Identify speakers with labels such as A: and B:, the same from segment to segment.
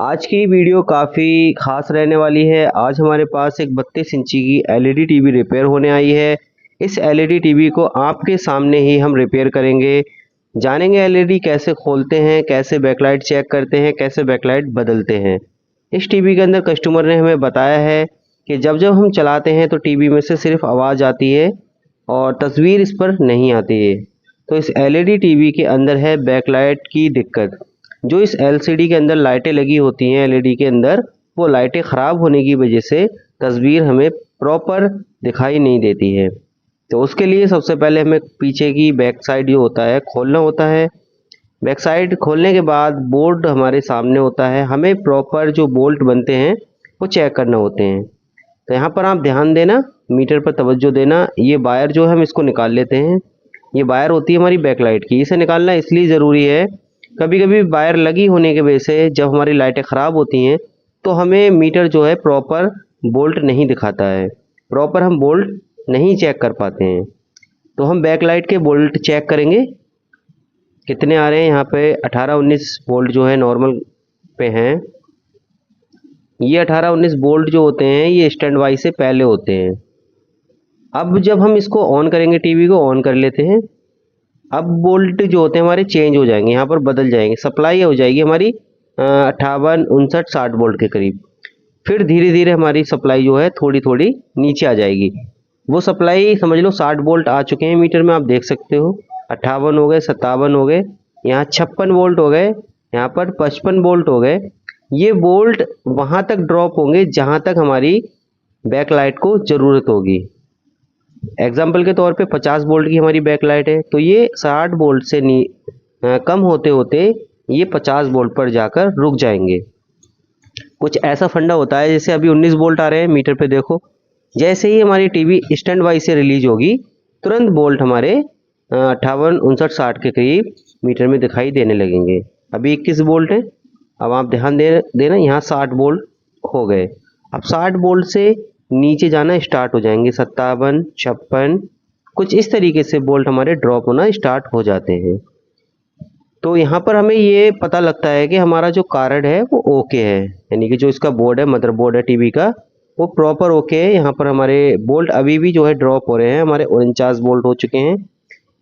A: आज की वीडियो काफ़ी ख़ास रहने वाली है। आज हमारे पास एक 32 इंची की एलईडी टीवी रिपेयर होने आई है। इस एलईडी टीवी को आपके सामने ही हम रिपेयर करेंगे। जानेंगे एलईडी कैसे खोलते हैं, कैसे बैकलाइट चेक करते हैं, कैसे बैकलाइट बदलते हैं। इस टीवी के अंदर कस्टमर ने हमें बताया है कि जब जब हम चलाते हैं तो टीवी में से सिर्फ आवाज़ आती है और तस्वीर इस पर नहीं आती है। तो इस एलईडी टीवी के अंदर है बैकलाइट की दिक्कत। जो इस एलसीडी के अंदर लाइटें लगी होती हैं एलईडी के अंदर, वो लाइटें ख़राब होने की वजह से तस्वीर हमें प्रॉपर दिखाई नहीं देती है। तो उसके लिए सबसे पहले हमें पीछे की बैक साइड जो होता है खोलना होता है। बैक साइड खोलने के बाद बोर्ड हमारे सामने होता है। हमें प्रॉपर जो बोल्ट बनते हैं वो चेक करना होते हैं। तो यहाँ पर आप ध्यान देना, मीटर पर तवज्जो देना। ये वायर जो है हम इसको निकाल लेते हैं। ये वायर होती है हमारी बैकलाइट की। इसे निकालना इसलिए ज़रूरी है, कभी कभी वायर लगी होने की वजह से जब हमारी लाइटें ख़राब होती हैं तो हमें मीटर जो है प्रॉपर बोल्ट नहीं दिखाता है, प्रॉपर हम बोल्ट नहीं चेक कर पाते हैं। तो हम बैकलाइट के बोल्ट चेक करेंगे कितने आ रहे हैं। यहाँ पे 18-19 बोल्ट जो है नॉर्मल पे हैं। ये 18-19 बोल्ट जो होते हैं ये स्टैंड बाई से पहले होते हैं। अब जब हम इसको ऑन करेंगे, टीवी को ऑन कर लेते हैं, अब बोल्ट जो होते हैं हमारे चेंज हो जाएंगे, यहाँ पर बदल जाएंगे। सप्लाई हो जाएगी हमारी 58, 59, 60 बोल्ट के करीब। फिर धीरे धीरे हमारी सप्लाई जो है थोड़ी थोड़ी नीचे आ जाएगी। वो सप्लाई समझ लो 60 बोल्ट आ चुके हैं मीटर में, आप देख सकते हो। 58 हो गए, 57 हो गए, यहाँ 56 बोल्ट हो गए, यहाँ पर 55 बोल्ट हो गए। ये बोल्ट वहाँ तक ड्रॉप होंगे जहाँ तक हमारी बैकलाइट को ज़रूरत होगी। एग्जाम्पल के तौर पे 50 वोल्ट की हमारी बैकलाइट है, तो ये 60 वोल्ट से कम होते होते ये 50 वोल्ट पर जाकर रुक जाएंगे। कुछ ऐसा फंडा होता है, जैसे अभी 19 वोल्ट आ रहे हैं मीटर पे देखो। जैसे ही हमारी टीवी स्टैंड बाई से रिलीज होगी, तुरंत वोल्ट हमारे 58, 59, 60 के करीब मीटर में दिखाई देने लगेंगे। अभी 21 वोल्ट है। अब आप ध्यान देना, यहाँ 60 वोल्ट हो गए। अब 60 वोल्ट से नीचे जाना स्टार्ट हो जाएंगे, 57, 56, कुछ इस तरीके से बोल्ट हमारे ड्रॉप होना स्टार्ट हो जाते हैं। तो यहाँ पर हमें ये पता लगता है कि हमारा जो कार्ड है वो ओके है, यानी कि जो इसका बोर्ड है, मदरबोर्ड है टीवी का, वो प्रॉपर ओके है। यहाँ पर हमारे बोल्ट अभी भी जो है ड्रॉप हो रहे हैं। हमारे 49 बोल्ट हो चुके हैं,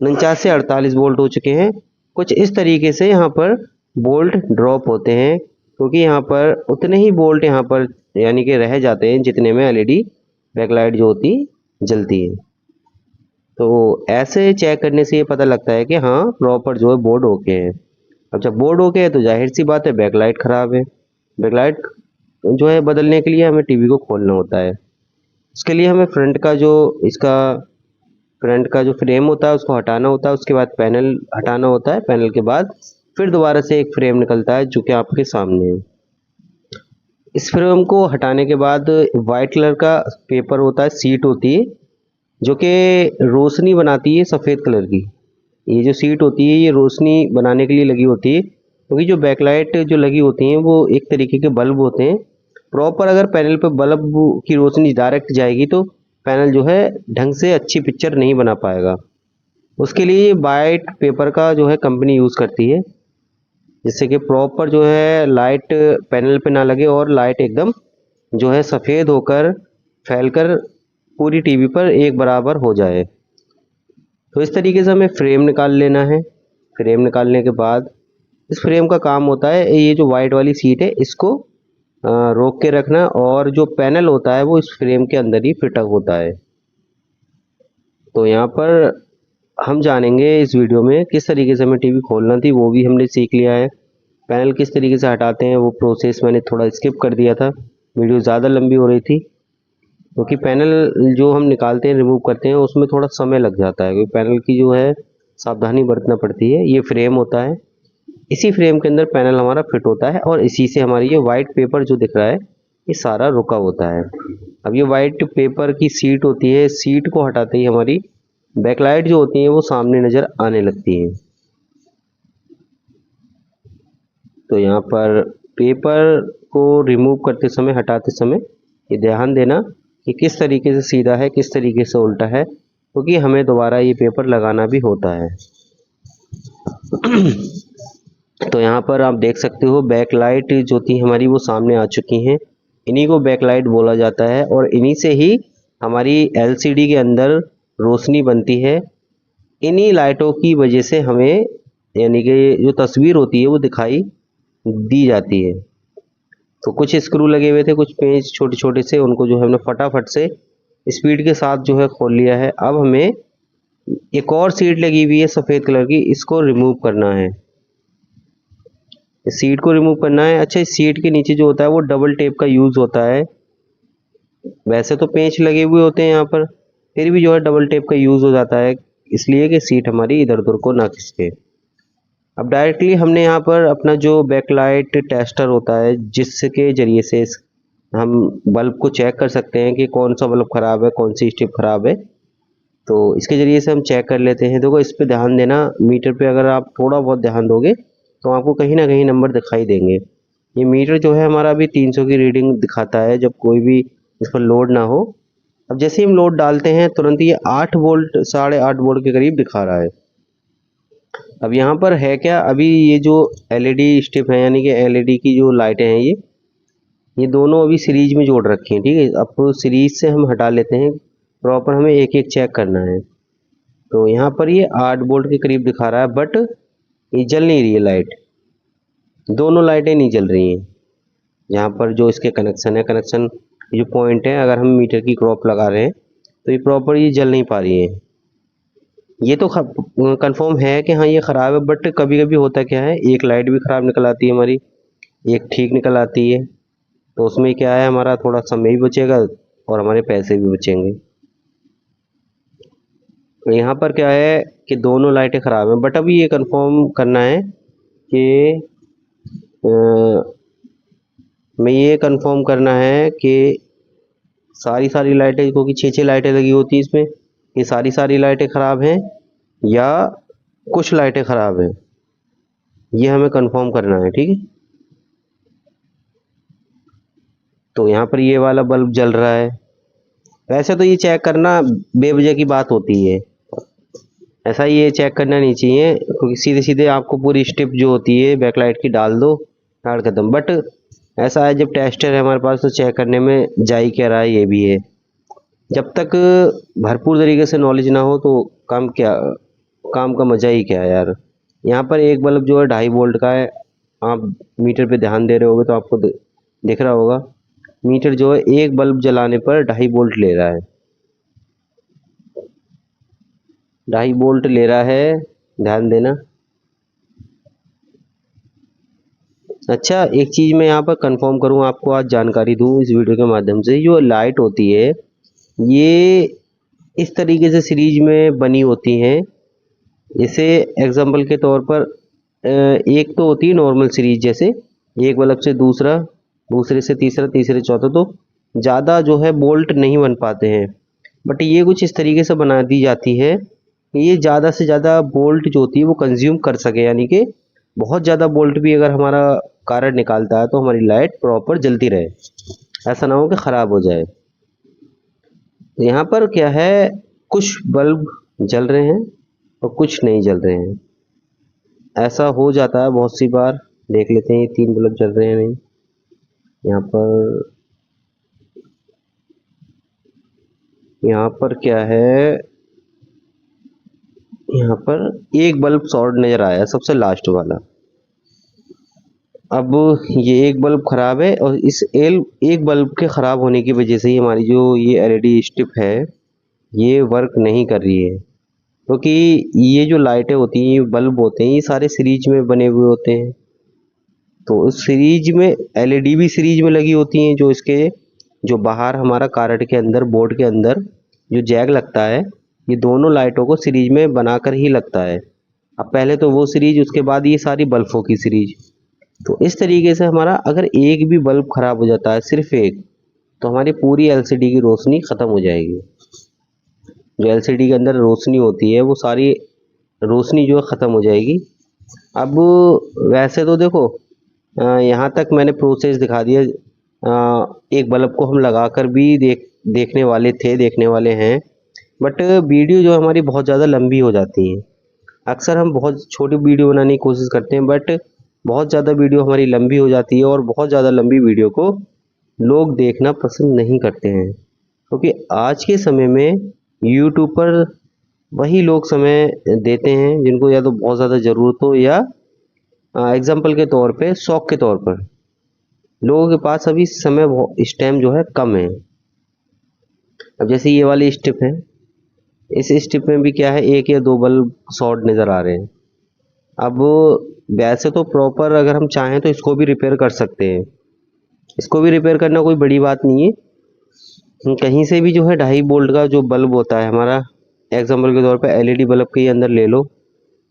A: 49 से 48 बोल्ट हो चुके हैं। कुछ इस तरीके से यहाँ पर बोल्ट ड्रॉप होते हैं, क्योंकि यहाँ पर उतने ही बोल्ट यहाँ पर यानी कि रह जाते हैं जितने में एलईडी बैकलाइट जो होती जलती है। तो ऐसे चेक करने से ये पता लगता है कि हाँ प्रॉपर जो है बोर्ड ओके है। अब जब बोर्ड ओके है तो जाहिर सी बात है बैकलाइट ख़राब है। बैकलाइट जो है बदलने के लिए हमें टीवी को खोलना होता है। उसके लिए हमें फ्रंट का जो फ्रेम होता है उसको हटाना होता है। उसके बाद पैनल हटाना होता है। पैनल के बाद फिर दोबारा से एक फ्रेम निकलता है जो कि आपके सामने है। इस फ्रेम को हटाने के बाद वाइट कलर का पेपर होता है, सीट होती है जो कि रोशनी बनाती है सफ़ेद कलर की। ये जो सीट होती है ये रोशनी बनाने के लिए लगी होती है, क्योंकि जो बैकलाइट जो लगी होती हैं वो एक तरीके के बल्ब होते हैं। प्रॉपर अगर पैनल पे बल्ब की रोशनी डायरेक्ट जाएगी तो पैनल जो है ढंग से अच्छी पिक्चर नहीं बना पाएगा। उसके लिए वाइट पेपर का जो है कंपनी यूज़ करती है, जिससे कि प्रॉपर जो है लाइट पैनल पे ना लगे और लाइट एकदम जो है सफ़ेद होकर फैलकर पूरी टीवी पर एक बराबर हो जाए। तो इस तरीके से हमें फ्रेम निकाल लेना है। फ्रेम निकालने के बाद इस फ्रेम का काम होता है, ये जो वाइट वाली सीट है इसको रोक के रखना, और जो पैनल होता है वो इस फ्रेम के अंदर ही फिट होता है। तो यहाँ पर हम जानेंगे इस वीडियो में किस तरीके से हमें टीवी खोलना थी, वो भी हमने सीख लिया है। पैनल किस तरीके से हटाते हैं वो प्रोसेस मैंने थोड़ा स्किप कर दिया था, वीडियो ज़्यादा लंबी हो रही थी। क्योंकि पैनल जो हम निकालते हैं, रिमूव करते हैं, उसमें थोड़ा समय लग जाता है, क्योंकि पैनल की जो है सावधानी बरतना पड़ती है। ये फ्रेम होता है, इसी फ्रेम के अंदर पैनल हमारा फिट होता है, और इसी से हमारी ये वाइट पेपर जो दिख रहा है ये सारा रुका होता है। अब ये वाइट पेपर की सीट होती है, सीट को हटाते ही हमारी बैकलाइट जो होती है वो सामने नज़र आने लगती है। तो यहाँ पर पेपर को रिमूव करते समय, हटाते समय ये ध्यान देना कि किस तरीके से सीधा है, किस तरीके से उल्टा है, क्योंकि हमें दोबारा ये पेपर लगाना भी होता है। तो यहाँ पर आप देख सकते हो बैक लाइट जो थी हमारी वो सामने आ चुकी हैं। इन्हीं को बैक लाइट बोला जाता है और इन्हीं से ही हमारी एलसीडी के अंदर रोशनी बनती है। इन्हीं लाइटों की वजह से हमें यानी कि जो तस्वीर होती है वो दिखाई दी जाती है। तो कुछ स्क्रू लगे हुए थे, कुछ पेंच छोटे छोटे से, उनको जो है हमने फटाफट से स्पीड के साथ जो है खोल लिया है। अब हमें एक और सीट लगी हुई है सफ़ेद कलर की, इसको रिमूव करना है। इस सीट को रिमूव करना है। अच्छा, इस सीट के नीचे जो होता है वो डबल टेप का यूज़ होता है। वैसे तो पेंच लगे हुए होते हैं यहाँ पर, फिर भी जो है डबल टेप का यूज़ हो जाता है, इसलिए कि सीट हमारी इधर उधर को ना खिसके। अब डायरेक्टली हमने यहाँ पर अपना जो बैकलाइट टेस्टर होता है, जिसके ज़रिए से हम बल्ब को चेक कर सकते हैं कि कौन सा बल्ब ख़राब है, कौन सी स्ट्रिप ख़राब है, तो इसके ज़रिए से हम चेक कर लेते हैं। देखो, इस पे ध्यान देना, मीटर पे अगर आप थोड़ा बहुत ध्यान दोगे तो आपको कहीं ना कहीं नंबर दिखाई देंगे। ये मीटर जो है हमारा अभी 300 की रीडिंग दिखाता है जब कोई भी इस पर लोड ना हो। अब जैसे ही हम लोड डालते हैं तुरंत ये 8 वोल्ट 8.5 वोल्ट के करीब दिखा रहा है। अब यहाँ पर है क्या, अभी ये जो एलईडी स्ट्रिप है यानी कि एलईडी की जो लाइटें हैं ये दोनों अभी सीरीज में जोड़ रखी हैं, ठीक है। अब सीरीज से हम हटा लेते हैं, प्रॉपर हमें एक एक चेक करना है। तो यहाँ पर ये 8 वोल्ट के करीब दिखा रहा है, बट ये जल नहीं रही है लाइट, दोनों लाइटें नहीं जल रही हैं। यहाँ पर जो इसके कनेक्शन है, कनेक्शन जो पॉइंट है, अगर हम मीटर की क्रॉप लगा रहे हैं तो ये प्रॉपर ये जल नहीं पा रही है। ये तो कंफर्म है कि हाँ ये ख़राब है, बट कभी कभी होता क्या है, एक लाइट भी ख़राब निकल आती है हमारी, एक ठीक निकल आती है। तो उसमें क्या है, हमारा थोड़ा समय भी बचेगा और हमारे पैसे भी बचेंगे। तो यहाँ पर क्या है कि दोनों लाइटें ख़राब हैं, बट अभी ये कंफर्म करना है कि मैं ये कंफर्म करना है कि सारी लाइटें, क्योंकि 6 लाइटें लगी होती हैं इसमें, ये सारी लाइटें ख़राब हैं या कुछ लाइटें ख़राब हैं, ये हमें कंफर्म करना है, ठीक है। तो यहाँ पर ये वाला बल्ब जल रहा है। वैसे तो ये चेक करना बेवजह की बात होती है, ऐसा ये चेक करना नहीं चाहिए, क्योंकि सीधे सीधे आपको पूरी स्ट्रिप जो होती है बैकलाइट की डाल दो, कार्ड खत्म। बट ऐसा है, जब टेस्टर है हमारे पास तो चेक करने में जा ही क्या रहा है, ये भी है। जब तक भरपूर तरीके से नॉलेज ना हो तो काम का मज़ा ही क्या है यार। यहाँ पर एक बल्ब जो है 2.5 वोल्ट का है, आप मीटर पे ध्यान दे रहे होगे तो आपको दिख रहा होगा, मीटर जो है एक बल्ब जलाने पर 2.5 वोल्ट ले रहा है, 2.5 वोल्ट ले रहा है, ध्यान देना। अच्छा, एक चीज़ मैं यहाँ पर कंफर्म करूँ, आपको आज जानकारी दूँ इस वीडियो के माध्यम से, जो लाइट होती है ये इस तरीके से सीरीज में बनी होती हैं। जैसे एग्जांपल के तौर पर एक तो होती है नॉर्मल सीरीज, जैसे एक बल्ब से दूसरा, दूसरे से तीसरा, तीसरे चौथा, तो ज़्यादा जो है बोल्ट नहीं बन पाते हैं। बट ये कुछ इस तरीके से बना दी जाती है कि ये ज़्यादा से ज़्यादा बोल्ट जो होती है वो कंज्यूम कर सके, यानी कि बहुत ज़्यादा बोल्ट भी अगर हमारा करंट निकालता है तो हमारी लाइट प्रॉपर जलती रहे, ऐसा ना हो कि ख़राब हो जाए। यहाँ पर क्या है, कुछ बल्ब जल रहे हैं और कुछ नहीं जल रहे हैं, ऐसा हो जाता है बहुत सी बार। देख लेते हैं ये 3 बल्ब जल रहे हैं नहीं। यहाँ पर क्या है, यहाँ पर एक बल्ब शॉर्ट नज़र आया, सबसे लास्ट वाला। अब ये एक बल्ब ख़राब है और इस एक बल्ब के ख़राब होने की वजह से ही हमारी जो ये एलईडी स्ट्रिप है ये वर्क नहीं कर रही है, क्योंकि ये जो लाइटें होती हैं, ये बल्ब होते हैं, ये सारे सीरीज में बने हुए होते हैं। तो उस सीरीज में एलईडी भी सीरीज में लगी होती हैं, जो इसके जो बाहर हमारा कार्ड के अंदर, बोर्ड के अंदर जो जैक लगता है, ये दोनों लाइटों को सीरीज में बनाकर ही लगता है। अब पहले तो वो सीरीज, उसके बाद ये सारी बल्बों की सीरीज। तो इस तरीके से हमारा अगर एक भी बल्ब ख़राब हो जाता है, सिर्फ एक, तो हमारी पूरी एलसीडी की रोशनी ख़त्म हो जाएगी। जो एलसीडी के अंदर रोशनी होती है वो सारी रोशनी जो है ख़त्म हो जाएगी। अब वैसे तो देखो, यहाँ तक मैंने प्रोसेस दिखा दिया। एक बल्ब को हम लगाकर भी देखने वाले हैं, बट वीडियो जो हमारी बहुत ज़्यादा लंबी हो जाती है। अक्सर हम बहुत छोटी वीडियो बनाने की कोशिश करते हैं, बट बहुत ज़्यादा वीडियो हमारी लंबी हो जाती है और बहुत ज़्यादा लंबी वीडियो को लोग देखना पसंद नहीं करते हैं, क्योंकि आज के समय में यूट्यूब पर वही लोग समय देते हैं जिनको या तो बहुत ज़्यादा ज़रूरत हो या एग्जाम्पल के तौर पे शौक के तौर पर। लोगों के पास अभी समय इस टाइम जो है कम है। अब जैसे ये वाली स्टिप है, इस स्टिप में भी क्या है, एक या दो बल्ब शॉर्ट नज़र आ रहे हैं। अब वैसे तो प्रॉपर अगर हम चाहें तो इसको भी रिपेयर कर सकते हैं, इसको भी रिपेयर करना कोई बड़ी बात नहीं है। कहीं से भी जो है 2.5 वोल्ट का जो बल्ब होता है हमारा, एग्जाम्पल के तौर पे एलईडी बल्ब के अंदर ले लो,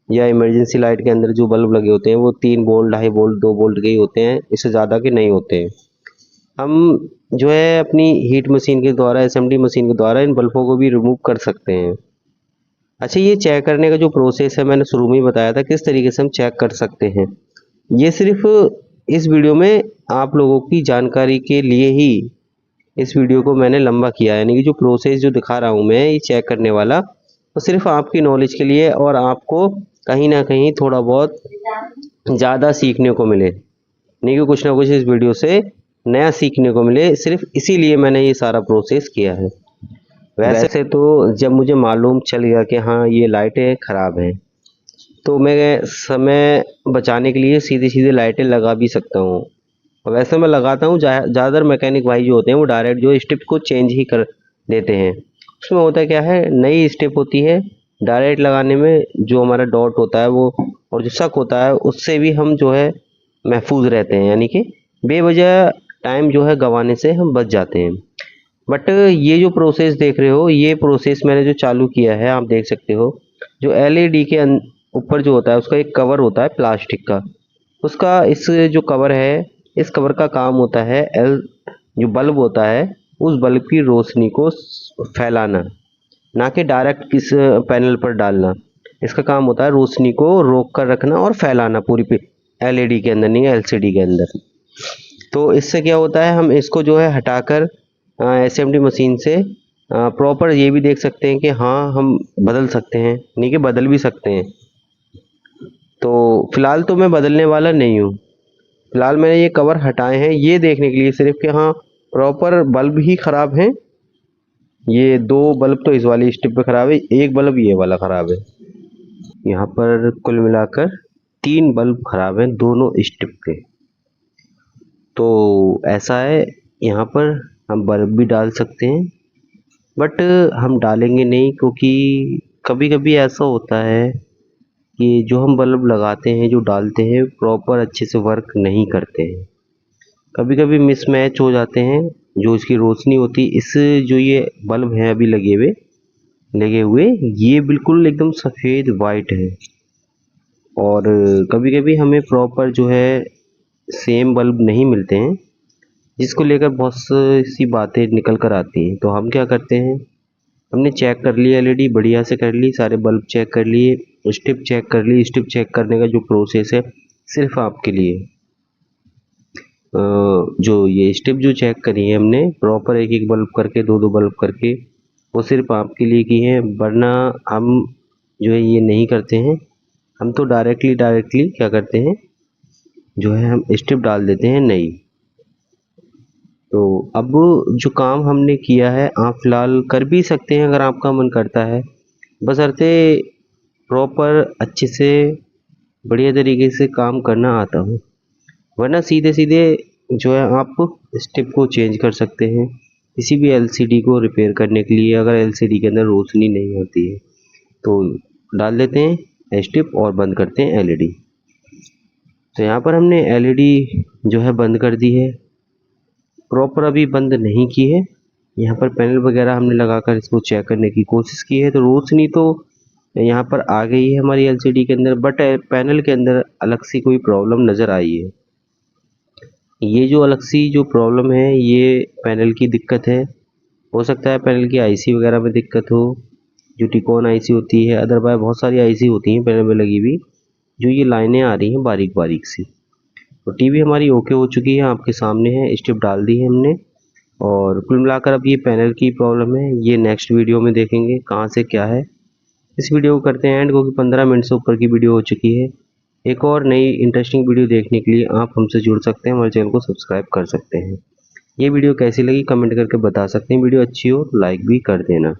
A: या इमरजेंसी लाइट के अंदर जो बल्ब लगे होते हैं वो 3 वोल्ट, 2.5 वोल्ट, 2 वोल्ट के ही होते हैं, इससे ज़्यादा के नहीं होते हैं। हम जो है अपनी हीट मशीन के द्वारा, एसएमडी मशीन के द्वारा इन बल्बों को भी रिमूव कर सकते हैं। अच्छा, ये चेक करने का जो प्रोसेस है मैंने शुरू में ही बताया था किस तरीके से हम चेक कर सकते हैं। ये सिर्फ इस वीडियो में आप लोगों की जानकारी के लिए ही इस वीडियो को मैंने लंबा किया है, यानी कि जो प्रोसेस जो दिखा रहा हूँ मैं ये चेक करने वाला, तो सिर्फ आपकी नॉलेज के लिए और आपको कहीं ना कहीं थोड़ा बहुत ज़्यादा सीखने को मिले, नहीं कि कुछ ना कुछ इस वीडियो से नया सीखने को मिले, सिर्फ इसीलिए मैंने ये सारा प्रोसेस किया है। वैसे तो जब मुझे मालूम चल गया कि हाँ ये लाइटें ख़राब हैं, तो मैं समय बचाने के लिए सीधी सीधी लाइटें लगा भी सकता हूँ। वैसे मैं लगाता हूँ, ज़्यादातर मैकेनिक भाई जो होते हैं वो डायरेक्ट जो स्टेप को चेंज ही कर देते हैं। उसमें होता क्या है, नई स्टेप होती है, डायरेक्ट लगाने में जो हमारा डॉट होता है वो और जो शक होता है उससे भी हम जो है महफूज रहते हैं, यानी कि बेवजह टाइम जो है गंवाने से हम बच जाते हैं। बट ये जो प्रोसेस देख रहे हो, ये प्रोसेस मैंने जो चालू किया है, आप देख सकते हो जो एलईडी के ऊपर जो होता है उसका एक कवर होता है प्लास्टिक का, उसका इस जो कवर है, इस कवर का काम होता है जो बल्ब होता है उस बल्ब की रोशनी को फैलाना, ना कि डायरेक्ट किस पैनल पर डालना। इसका काम होता है रोशनी को रोक कर रखना और फैलाना पूरी एलईडी के अंदर, नहीं एलसीडी के अंदर। तो इससे क्या होता है, हम इसको जो है हटाकर एसएमडी मशीन से प्रॉपर ये भी देख सकते हैं कि हाँ हम बदल सकते हैं, नहीं कि बदल भी सकते हैं। तो फ़िलहाल तो मैं बदलने वाला नहीं हूँ, फ़िलहाल मैंने ये कवर हटाए हैं ये देखने के लिए सिर्फ कि हाँ प्रॉपर बल्ब ही ख़राब हैं। ये 2 बल्ब तो इस वाली स्ट्रिप पे ख़राब है, एक बल्ब ये वाला ख़राब है। यहाँ पर कुल मिलाकर 3 बल्ब ख़राब हैं दोनों स्ट्रिप पे। तो ऐसा है, यहाँ पर हम बल्ब भी डाल सकते हैं, बट हम डालेंगे नहीं, क्योंकि कभी कभी ऐसा होता है कि जो हम बल्ब लगाते हैं, जो डालते हैं, प्रॉपर अच्छे से वर्क नहीं करते हैं। कभी कभी मिसमैच हो जाते हैं, जो इसकी रोशनी होती है, इस जो ये बल्ब हैं अभी लगे हुए ये बिल्कुल एकदम सफ़ेद वाइट है, और कभी कभी हमें प्रॉपर जो है सेम बल्ब नहीं मिलते हैं, जिसको लेकर बहुत सी बातें निकल कर आती हैं। तो हम क्या करते हैं, हमने चेक कर लिया एलईडी, बढ़िया से कर ली, सारे बल्ब चेक कर लिए, स्ट्रिप चेक कर ली। स्ट्रिप चेक करने का जो प्रोसेस है सिर्फ आपके लिए, जो ये स्ट्रिप जो चेक करी है हमने प्रॉपर एक एक बल्ब करके, 2 बल्ब करके, वो सिर्फ आपके लिए की है, वरना हम जो है ये नहीं करते हैं। हम तो डायरेक्टली क्या करते हैं, जो है हम स्ट्रिप डाल देते हैं नई। तो अब जो काम हमने किया है आप फ़िलहाल कर भी सकते हैं अगर आपका मन करता है, बशर्ते प्रॉपर अच्छे से बढ़िया तरीके से काम करना आता हो, वरना सीधे सीधे जो है आप स्टेप को चेंज कर सकते हैं किसी भी एलसीडी को रिपेयर करने के लिए। अगर एलसीडी के अंदर रोशनी नहीं होती है तो डाल देते हैं स्टेप और बंद करते हैं एलईडी। तो यहाँ पर हमने एलईडी जो है बंद कर दी है, प्रॉपर अभी बंद नहीं की है। यहाँ पर पैनल वगैरह हमने लगाकर इसको चेक करने की कोशिश की है, तो रोशनी तो यहाँ पर आ गई है हमारी एलसीडी के अंदर, बट पैनल के अंदर अलग सी कोई प्रॉब्लम नज़र आई है। ये जो अलग सी जो प्रॉब्लम है ये पैनल की दिक्कत है, हो सकता है पैनल की आईसी वगैरह में दिक्कत हो, जो टिकॉन आईसी होती है, अदरवाइज बहुत सारी आईसी होती हैं पैनल में लगी हुई, जो ये लाइनें आ रही हैं बारीक बारीक सी। तो टीवी हमारी ओके हो चुकी है, आपके सामने है, स्ट्रिप डाल दी है हमने, और कुल मिलाकर अब ये पैनल की प्रॉब्लम है, ये नेक्स्ट वीडियो में देखेंगे कहाँ से क्या है। इस वीडियो को करते हैं एंड, क्योंकि 15 मिनट से ऊपर की वीडियो हो चुकी है। एक और नई इंटरेस्टिंग वीडियो देखने के लिए आप हमसे जुड़ सकते हैं, हमारे चैनल को सब्सक्राइब कर सकते हैं। ये वीडियो कैसी लगी कमेंट करके बता सकते हैं। वीडियो अच्छी हो तो लाइक भी कर देना।